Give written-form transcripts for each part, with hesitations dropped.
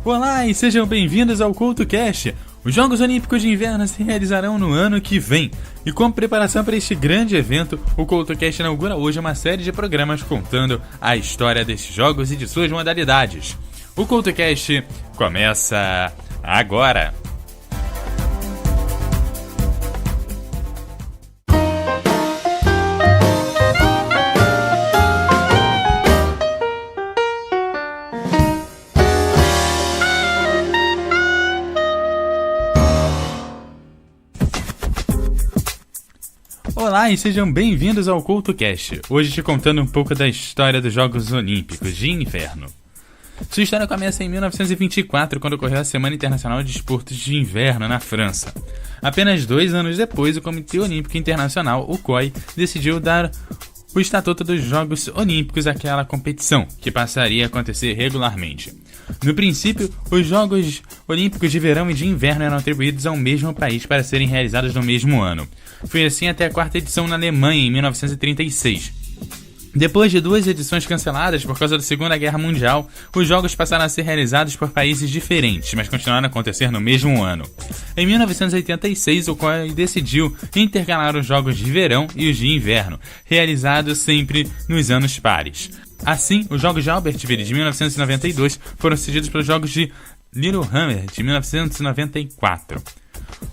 Olá e sejam bem-vindos ao CoutoCast. Os Jogos Olímpicos de Inverno se realizarão no ano que vem. E como preparação para este grande evento, o CoutoCast inaugura hoje uma série de programas contando a história destes jogos e de suas modalidades. O CoutoCast começa agora! Olá e sejam bem-vindos ao CoutoCast, hoje te contando um pouco da história dos Jogos Olímpicos de Inverno. Sua história começa em 1924, quando ocorreu a Semana Internacional de Desportos de Inverno na França. Apenas 2 anos depois, o Comitê Olímpico Internacional, o COI, decidiu dar o estatuto dos Jogos Olímpicos àquela competição, que passaria a acontecer regularmente. No princípio, os Jogos Olímpicos de Verão e de Inverno eram atribuídos ao mesmo país para serem realizados no mesmo ano. Foi assim até a 4ª edição na Alemanha, em 1936. Depois de 2 edições canceladas por causa da Segunda Guerra Mundial, os jogos passaram a ser realizados por países diferentes, mas continuaram a acontecer no mesmo ano. Em 1986, o COI decidiu intercalar os Jogos de Verão e os de Inverno, realizados sempre nos anos pares. Assim, os Jogos de Albertville de 1992 foram seguidos pelos Jogos de Lillehammer de 1994.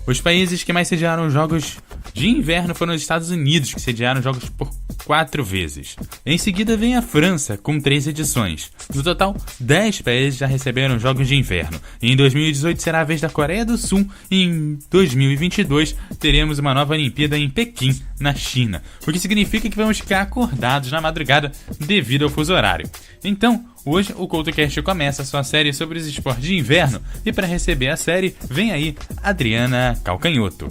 Os países que mais sediaram os Jogos de Inverno foram os Estados Unidos, que sediaram os Jogos por 4 vezes. Em seguida vem a França, com 3 edições. No total, 10 países já receberam os Jogos de Inverno. E em 2018 será a vez da Coreia do Sul e em 2022 teremos uma nova Olimpíada em Pequim, na China. O que significa que vamos ficar acordados na madrugada devido ao fuso horário. Então, hoje o CoutoCast começa a sua série sobre os esportes de inverno e para receber a série, vem aí Adriana Calcanhoto.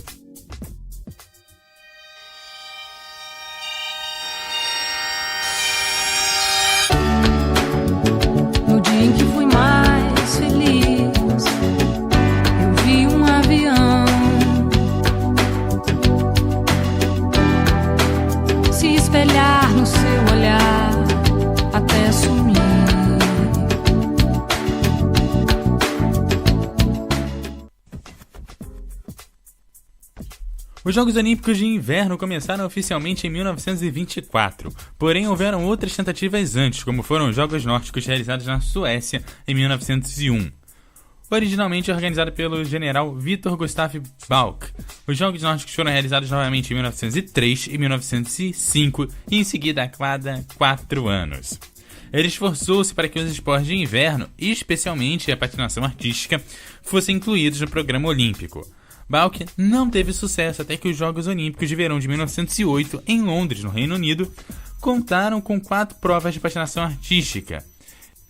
No dia em que fui mais feliz, eu vi um avião se espelhar no seu olhar até sumir. Os Jogos Olímpicos de Inverno começaram oficialmente em 1924, porém houveram outras tentativas antes, como foram os Jogos Nórdicos realizados na Suécia em 1901. Originalmente organizado pelo general Victor Gustav Balck, os Jogos Nórdicos foram realizados novamente em 1903 e 1905 e em seguida a cada 4 anos. Ele esforçou-se para que os esportes de inverno, e especialmente a patinação artística, fossem incluídos no programa olímpico. Balck não teve sucesso até que os Jogos Olímpicos de Verão de 1908, em Londres, no Reino Unido, contaram com 4 provas de patinação artística,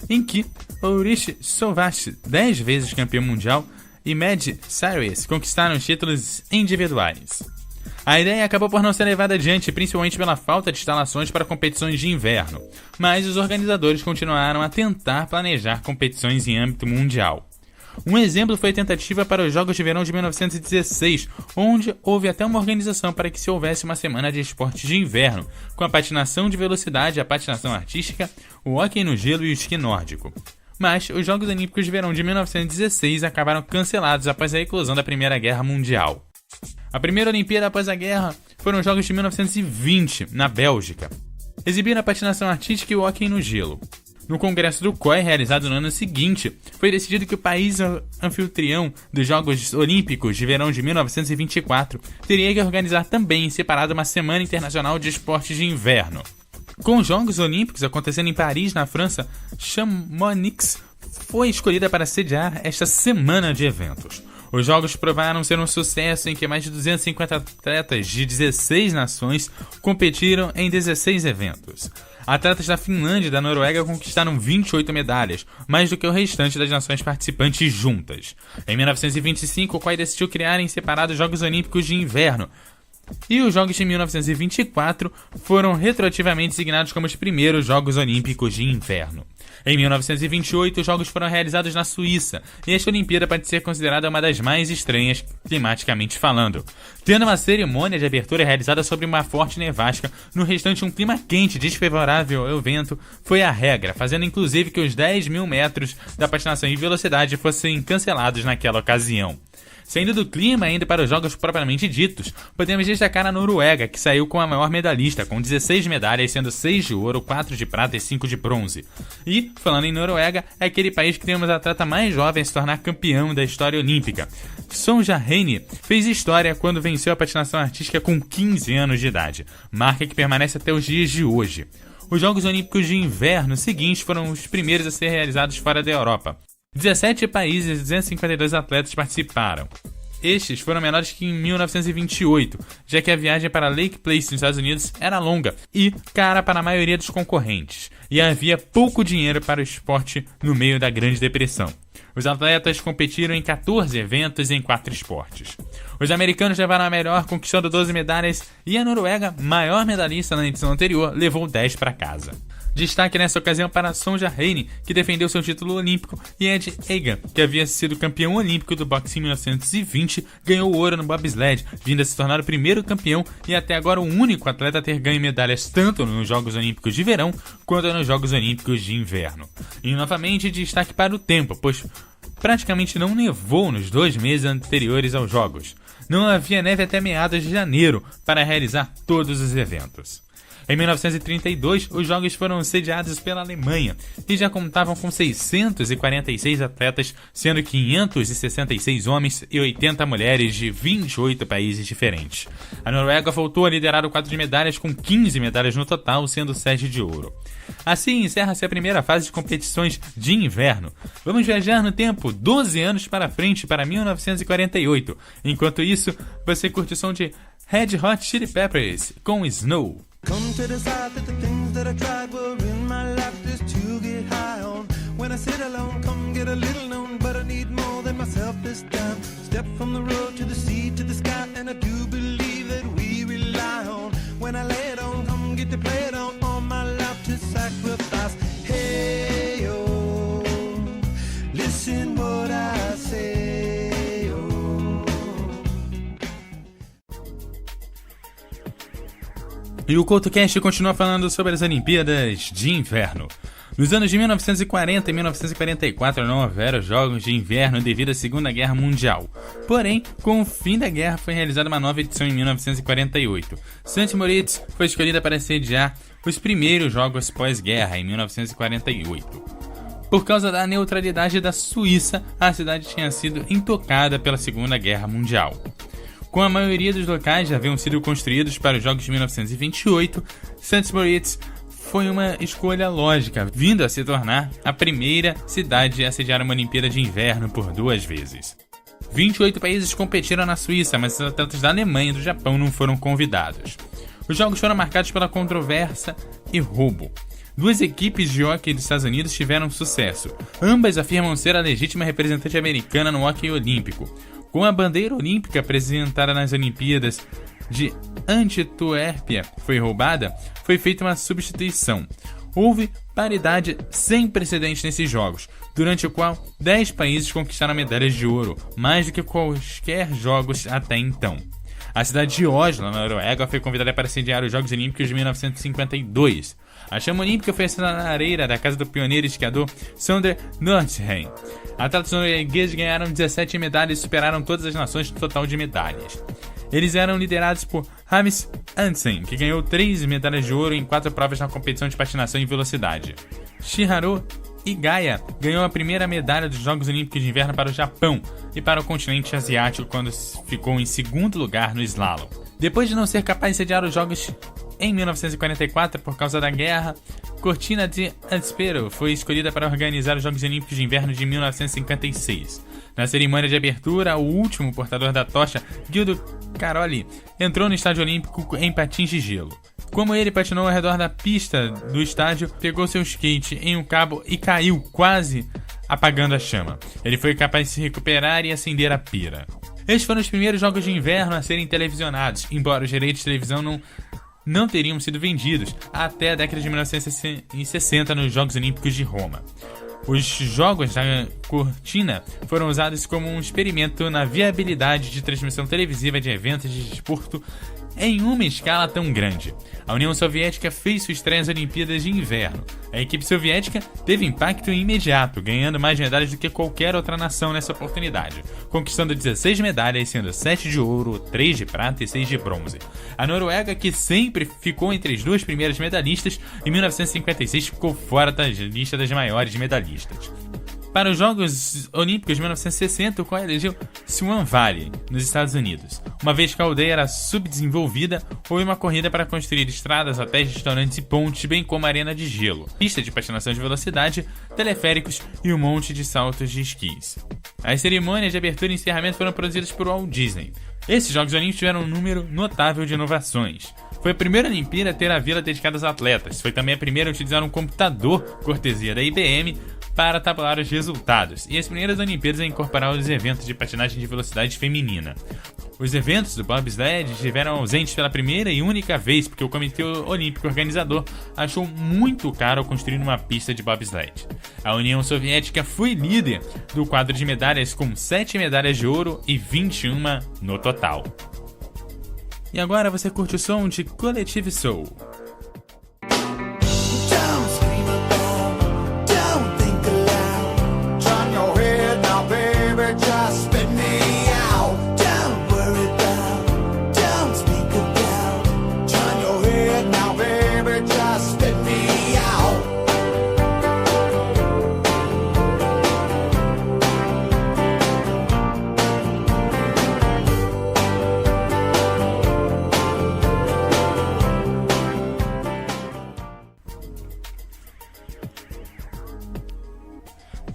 em que Ulrich Solvach, 10 vezes campeão mundial, e Mad Cyrus conquistaram os títulos individuais. A ideia acabou por não ser levada adiante, principalmente pela falta de instalações para competições de inverno, mas os organizadores continuaram a tentar planejar competições em âmbito mundial. Um exemplo foi a tentativa para os Jogos de Verão de 1916, onde houve até uma organização para que se houvesse uma semana de esportes de inverno, com a patinação de velocidade, a patinação artística, o hóquei no gelo e o esqui nórdico. Mas os Jogos Olímpicos de Verão de 1916 acabaram cancelados após a eclosão da Primeira Guerra Mundial. A primeira Olimpíada após a guerra foram os Jogos de 1920, na Bélgica. Exibiram a patinação artística e o hóquei no gelo. No congresso do COI, realizado no ano seguinte, foi decidido que o país anfitrião dos Jogos Olímpicos de Verão de 1924 teria que organizar também em separado uma Semana Internacional de Esportes de Inverno. Com os Jogos Olímpicos acontecendo em Paris, na França, Chamonix foi escolhida para sediar esta semana de eventos. Os jogos provaram ser um sucesso em que mais de 250 atletas de 16 nações competiram em 16 eventos. Atletas da Finlândia e da Noruega conquistaram 28 medalhas, mais do que o restante das nações participantes juntas. Em 1925, o COI decidiu criar em separado os Jogos Olímpicos de Inverno, e os Jogos de 1924 foram retroativamente designados como os primeiros Jogos Olímpicos de Inverno. Em 1928, os Jogos foram realizados na Suíça, e esta Olimpíada pode ser considerada uma das mais estranhas climaticamente falando, tendo uma cerimônia de abertura realizada sobre uma forte nevasca. No restante, um clima quente desfavorável ao vento foi a regra, fazendo inclusive que os 10.000 metros da patinação em velocidade fossem cancelados naquela ocasião. Saindo do clima ainda para os jogos propriamente ditos, podemos destacar a Noruega, que saiu com a maior medalhista, com 16 medalhas, sendo 6 de ouro, 4 de prata e 5 de bronze. E, falando em Noruega, é aquele país que tem um atleta mais jovem a se tornar campeão da história olímpica. Sonja Henie fez história quando venceu a patinação artística com 15 anos de idade, marca que permanece até os dias de hoje. Os Jogos Olímpicos de Inverno seguintes foram os primeiros a ser realizados fora da Europa. 17 países e 252 atletas participaram. Estes foram menores que em 1928, já que a viagem para Lake Place, nos Estados Unidos, era longa e cara para a maioria dos concorrentes, e havia pouco dinheiro para o esporte no meio da Grande Depressão. Os atletas competiram em 14 eventos em 4 esportes. Os americanos levaram a melhor, conquistando 12 medalhas, e a Noruega, maior medalhista na edição anterior, levou 10 para casa. Destaque nessa ocasião para Sonja Henie, que defendeu seu título olímpico, e Ed Egan, que havia sido campeão olímpico do boxe em 1920, ganhou ouro no bobsled, vindo a se tornar o primeiro campeão e até agora o único atleta a ter ganho medalhas tanto nos Jogos Olímpicos de Verão quanto nos Jogos Olímpicos de Inverno. E novamente destaque para o tempo, pois praticamente não nevou nos 2 meses anteriores aos Jogos. Não havia neve até meados de janeiro para realizar todos os eventos. Em 1932, os Jogos foram sediados pela Alemanha e já contavam com 646 atletas, sendo 566 homens e 80 mulheres de 28 países diferentes. A Noruega voltou a liderar o quadro de medalhas com 15 medalhas no total, sendo 7 de ouro. Assim encerra-se a primeira fase de competições de inverno. Vamos viajar no tempo 12 anos para frente, para 1948. Enquanto isso, você curte o som de Red Hot Chili Peppers com Snow. Come to decide that the things that I tried were in my life just to get high on. When I sit alone, come get a little known, but I need more than myself this time. Step from the road to the sea to the sky, and I do believe that we rely on. When I lay it on, come get to play it on, all my life to sacrifice. Hey, oh, listen what I say. E o CoutoCast continua falando sobre as Olimpíadas de Inverno. Nos anos de 1940 e 1944 não houveram Jogos de Inverno devido à Segunda Guerra Mundial. Porém, com o fim da guerra foi realizada uma nova edição em 1948. St. Moritz foi escolhida para sediar os primeiros Jogos pós-guerra em 1948. Por causa da neutralidade da Suíça, a cidade tinha sido intocada pela Segunda Guerra Mundial. Com a maioria dos locais já haviam sido construídos para os Jogos de 1928, St. Moritz foi uma escolha lógica, vindo a se tornar a primeira cidade a sediar uma Olimpíada de Inverno por 2 vezes. 28 países competiram na Suíça, mas os atletas da Alemanha e do Japão não foram convidados. Os Jogos foram marcados pela controvérsia e roubo. 2 equipes de hóquei dos Estados Unidos tiveram sucesso. Ambas afirmam ser a legítima representante americana no hóquei olímpico. Com a bandeira olímpica apresentada nas Olimpíadas de Antuérpia foi roubada, foi feita uma substituição. Houve paridade sem precedentes nesses jogos, durante o qual 10 países conquistaram medalhas de ouro, mais do que quaisquer jogos até então. A cidade de Oslo, na Noruega, foi convidada para sediar os Jogos Olímpicos de 1952. A chama olímpica foi acesa na areia da casa do pioneiro esquiador Sondre Nordheim. Atletas noruegueses ganharam 17 medalhas e superaram todas as nações no total de medalhas. Eles eram liderados por James Hansen, que ganhou 3 medalhas de ouro em 4 provas na competição de patinação em velocidade. Shiharu Igaya ganhou a primeira medalha dos Jogos Olímpicos de Inverno para o Japão e para o continente asiático quando ficou em 2º lugar no slalom. Depois de não ser capaz de sediar os Jogos em 1944 por causa da guerra, Cortina d'Ampezzo foi escolhida para organizar os Jogos Olímpicos de Inverno de 1956. Na cerimônia de abertura, o último portador da tocha, Guido Caroli, entrou no estádio olímpico em patins de gelo. Como ele patinou ao redor da pista do estádio, pegou seu skate em um cabo e caiu, quase apagando a chama. Ele foi capaz de se recuperar e acender a pira. Estes foram os primeiros Jogos de Inverno a serem televisionados, embora os direitos de televisão não não teriam sido vendidos até a década de 1960 nos Jogos Olímpicos de Roma. Os jogos da cortina foram usados como um experimento na viabilidade de transmissão televisiva de eventos de desporto em uma escala tão grande. A União Soviética fez sua estreia nas Olimpíadas de Inverno. A equipe soviética teve impacto imediato, ganhando mais medalhas do que qualquer outra nação nessa oportunidade, conquistando 16 medalhas, sendo 7 de ouro, 3 de prata e 6 de bronze. A Noruega, que sempre ficou entre as duas primeiras medalhistas, em 1956 ficou fora da lista das maiores medalhistas. Para os Jogos Olímpicos de 1960, o qual elegeu Swan Valley, nos Estados Unidos. Uma vez que a aldeia era subdesenvolvida, houve uma corrida para construir estradas, hotéis, restaurantes e pontes, bem como arena de gelo, pista de patinação de velocidade, teleféricos e um monte de saltos de esquis. As cerimônias de abertura e encerramento foram produzidas por Walt Disney. Esses Jogos Olímpicos tiveram um número notável de inovações. Foi a primeira Olimpíada a ter a vila dedicada aos atletas. Foi também a primeira a utilizar um computador, cortesia da IBM, para tabular os resultados, e as primeiras Olimpíadas a incorporar os eventos de patinagem de velocidade feminina. Os eventos do bobsled estiveram ausentes pela primeira e única vez porque o Comitê Olímpico Organizador achou muito caro construir uma pista de bobsled. A União Soviética foi líder do quadro de medalhas com 7 medalhas de ouro e 21 no total. E agora você curte o som de Collective Soul.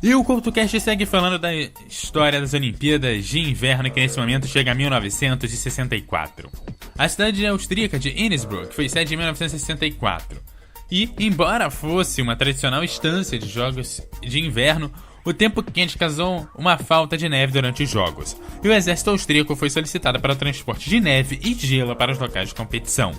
E o CoutoCast segue falando da história das Olimpíadas de Inverno, que nesse momento chega a 1964. A cidade austríaca de Innsbruck foi sede em 1964. E, embora fosse uma tradicional estância de jogos de inverno, o tempo quente causou uma falta de neve durante os jogos, e o exército austríaco foi solicitado para o transporte de neve e gelo para os locais de competição.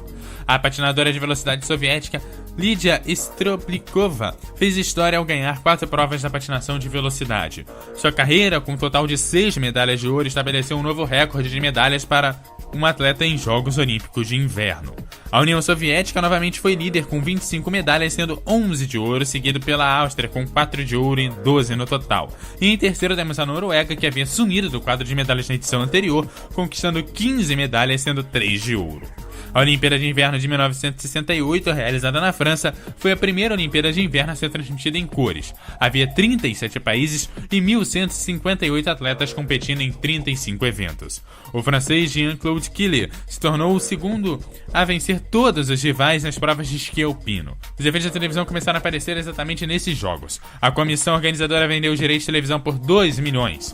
A patinadora de velocidade soviética Lidia Stroplikova fez história ao ganhar 4 provas da patinação de velocidade. Sua carreira, com um total de 6 medalhas de ouro, estabeleceu um novo recorde de medalhas para um atleta em Jogos Olímpicos de Inverno. A União Soviética novamente foi líder com 25 medalhas, sendo 11 de ouro, seguido pela Áustria com 4 de ouro e 12 no total. E em terceiro temos a Noruega, que havia sumido do quadro de medalhas na edição anterior, conquistando 15 medalhas, sendo 3 de ouro. A Olimpíada de Inverno de 1968, realizada na França, foi a primeira Olimpíada de Inverno a ser transmitida em cores. Havia 37 países e 1.158 atletas competindo em 35 eventos. O francês Jean-Claude Killier se tornou o segundo a vencer todos os rivais nas provas de esqui alpino. Os eventos da televisão começaram a aparecer exatamente nesses jogos. A comissão organizadora vendeu os direitos de televisão por $2 milhões,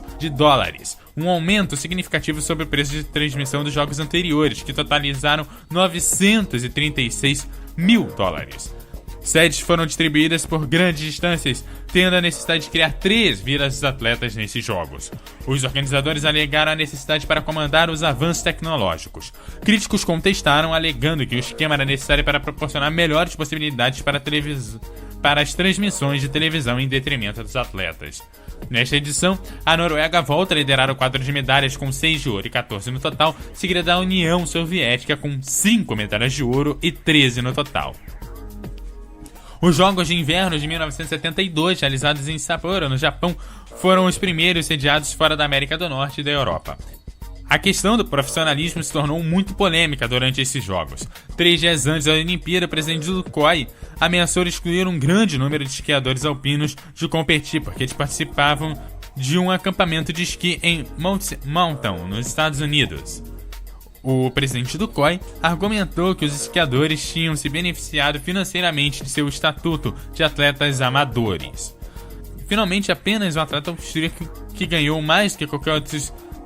um aumento significativo sobre o preço de transmissão dos jogos anteriores, que totalizaram $936 mil. Sedes foram distribuídas por grandes distâncias, tendo a necessidade de criar 3 vilas dos atletas nesses jogos. Os organizadores alegaram a necessidade para comandar os avanços tecnológicos. Críticos contestaram, alegando que o esquema era necessário para proporcionar melhores possibilidades para as transmissões de televisão em detrimento dos atletas. Nesta edição, a Noruega volta a liderar o quadro de medalhas com 6 de ouro e 14 no total, seguida da União Soviética com 5 medalhas de ouro e 13 no total. Os Jogos de Inverno de 1972, realizados em Sapporo, no Japão, foram os primeiros sediados fora da América do Norte e da Europa. A questão do profissionalismo se tornou muito polêmica durante esses jogos. 3 dias antes da Olimpíada, o presidente Lukoil ameaçou excluir um grande número de esquiadores alpinos de competir, porque eles participavam de um acampamento de esqui em Mount Mountain, nos Estados Unidos. O presidente Lukoil argumentou que os esquiadores tinham se beneficiado financeiramente de seu estatuto de atletas amadores. Finalmente, apenas um atleta austríaco que ganhou mais do que qualquer outro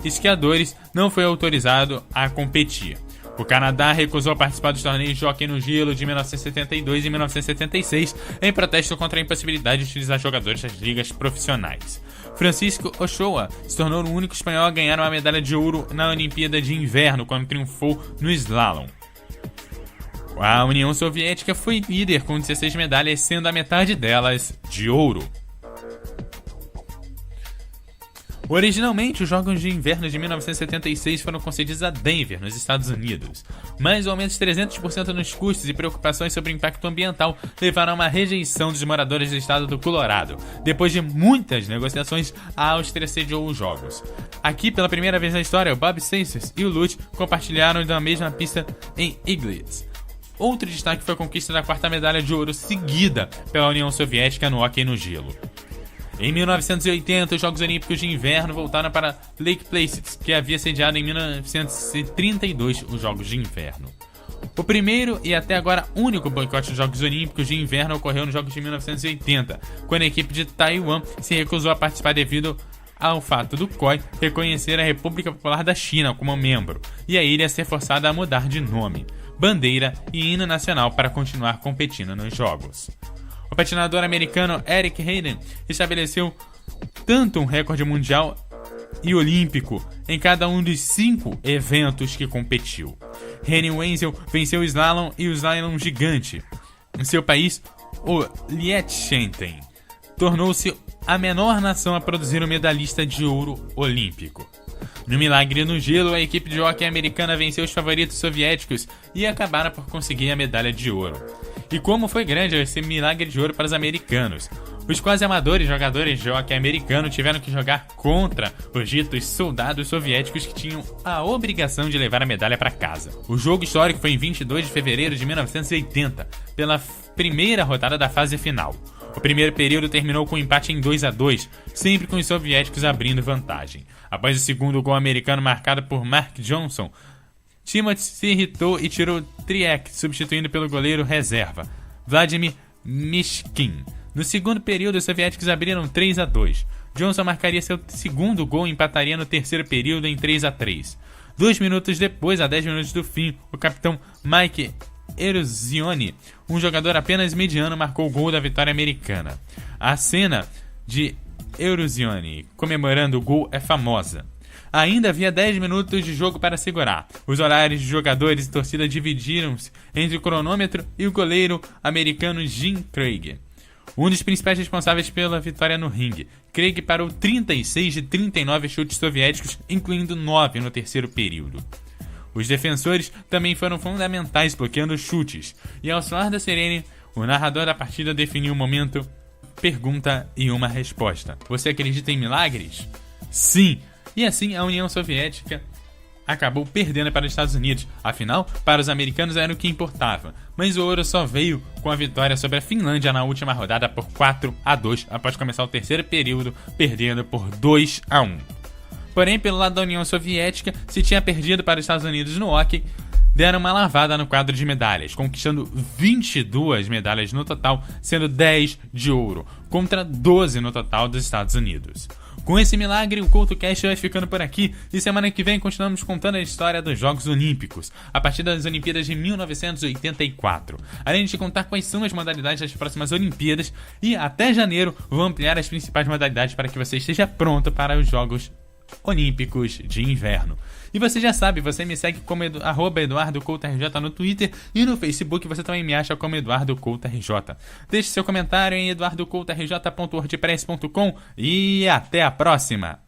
esquiadores não foi autorizado a competir. O Canadá recusou participar dos torneios de hóquei no gelo de 1972 e 1976 em protesto contra a impossibilidade de utilizar jogadores das ligas profissionais. Francisco Ochoa se tornou o único espanhol a ganhar uma medalha de ouro na Olimpíada de Inverno quando triunfou no slalom. A União Soviética foi líder com 16 medalhas, sendo a metade delas de ouro. Originalmente, os Jogos de Inverno de 1976 foram concedidos a Denver, nos Estados Unidos, mas o aumento de 300% nos custos e preocupações sobre o impacto ambiental levaram a uma rejeição dos moradores do estado do Colorado. Depois de muitas negociações, a Áustria sediou os Jogos. Aqui, pela primeira vez na história, o Bob Stacey e o Lutz compartilharam da mesma pista em Iglitz. Outro destaque foi a conquista da quarta medalha de ouro seguida pela União Soviética no hóquei no gelo. Em 1980, os Jogos Olímpicos de Inverno voltaram para Lake Placid, que havia sediado em 1932 os Jogos de Inverno. O primeiro e até agora único boicote dos Jogos Olímpicos de Inverno ocorreu nos Jogos de 1980, quando a equipe de Taiwan se recusou a participar devido ao fato do COI reconhecer a República Popular da China como membro, e a ilha ser forçada a mudar de nome, bandeira e hino nacional para continuar competindo nos Jogos. O patinador americano Eric Heiden estabeleceu tanto um recorde mundial e olímpico em cada um dos 5 eventos que competiu. Henny Wenzel venceu o slalom e o slalom gigante. Em seu país, o Liechtenstein tornou-se a menor nação a produzir um medalhista de ouro olímpico. No milagre no gelo, a equipe de hóquei americana venceu os favoritos soviéticos e acabaram por conseguir a medalha de ouro. E como foi grande esse milagre de ouro para os americanos. Os quase amadores jogadores de hóquei americano tiveram que jogar contra os ditos soldados soviéticos que tinham a obrigação de levar a medalha para casa. O jogo histórico foi em 22 de fevereiro de 1980, pela primeira rodada da fase final. O primeiro período terminou com um empate em 2-2, sempre com os soviéticos abrindo vantagem. Após o segundo gol americano marcado por Mark Johnson, Timothy se irritou e tirou Triek, substituindo pelo goleiro reserva, Vladimir Mishkin. No segundo período, os soviéticos abriram 3-2. Johnson marcaria seu segundo gol e empataria no terceiro período em 3-3. 2 minutos depois, a 10 minutos do fim, o capitão Mike Eruzione, um jogador apenas mediano, marcou o gol da vitória americana. A cena de Eruzione comemorando o gol é famosa. Ainda havia 10 minutos de jogo para segurar. Os olhares de jogadores e torcida dividiram-se entre o cronômetro e o goleiro americano Jim Craig, um dos principais responsáveis pela vitória no ringue. Craig parou 36 de 39 chutes soviéticos, incluindo 9 no terceiro período. Os defensores também foram fundamentais bloqueando os chutes, e ao soar da sirene, o narrador da partida definiu um momento, pergunta e uma resposta. Você acredita em milagres? Sim! E assim a União Soviética acabou perdendo para os Estados Unidos. Afinal, para os americanos era o que importava. Mas o ouro só veio com a vitória sobre a Finlândia na última rodada por 4-2, após começar o terceiro período, perdendo por 2-1. Porém, pelo lado da União Soviética, se tinha perdido para os Estados Unidos no hóquei, deram uma lavada no quadro de medalhas, conquistando 22 medalhas no total, sendo 10 de ouro, contra 12 no total dos Estados Unidos. Com esse milagre, o CoutoCast vai ficando por aqui e semana que vem continuamos contando a história dos Jogos Olímpicos, a partir das Olimpíadas de 1984. Além de contar quais são as modalidades das próximas Olimpíadas e até janeiro vou ampliar as principais modalidades para que você esteja pronto para os Jogos Olímpicos de Inverno. E você já sabe, você me segue como @EduardoCoutoRJ no Twitter e no Facebook você também me acha como EduardoCoutoRJ. Deixe seu comentário em eduardocoutorj.wordpress.com e até a próxima!